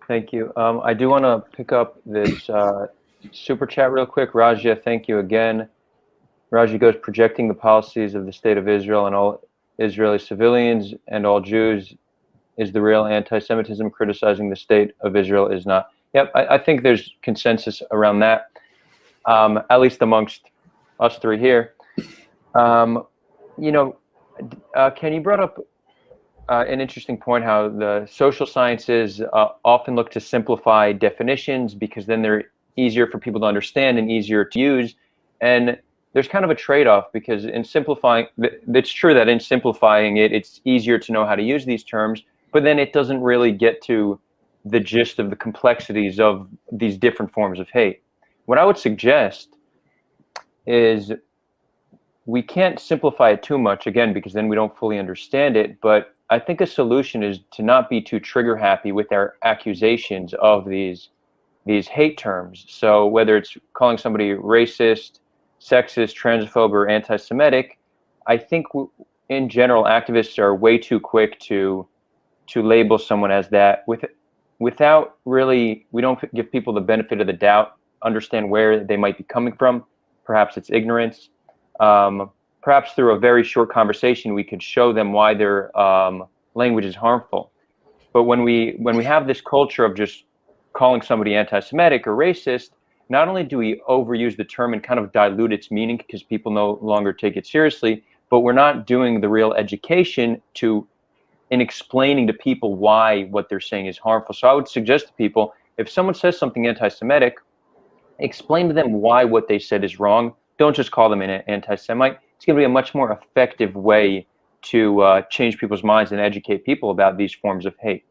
Thank you. I do want to pick up this super chat real quick. Raja, thank you again. Raji goes, projecting the policies of the state of Israel and all Israeli civilians and all Jews is the real anti-Semitism. Criticizing the state of Israel is not. Yep, I think there's consensus around that, at least amongst us three here. You know, Ken, you brought up an interesting point, how the social sciences often look to simplify definitions because then they're easier for people to understand and easier to use. And there's kind of a trade-off, because in simplifying, it's true that in simplifying it, it's easier to know how to use these terms, but then it doesn't really get to the gist of the complexities of these different forms of hate. What I would suggest is we can't simplify it too much, again, because then we don't fully understand it. But I think a solution is to not be too trigger happy with our accusations of these hate terms. So whether it's calling somebody racist, sexist, transphobe, or anti-Semitic, I think in general activists are way too quick to label someone as that without really, we don't give people the benefit of the doubt, understand where they might be coming from. Perhaps it's ignorance. Perhaps through a very short conversation, we could show them why their language is harmful. But when we have this culture of just calling somebody anti-Semitic or racist, not only do we overuse the term and kind of dilute its meaning because people no longer take it seriously, but we're not doing the real education in explaining to people why what they're saying is harmful. So I would suggest to people, if someone says something anti-Semitic, explain to them why what they said is wrong. Don't just call them an anti-Semite. It's going to be a much more effective way to change people's minds and educate people about these forms of hate.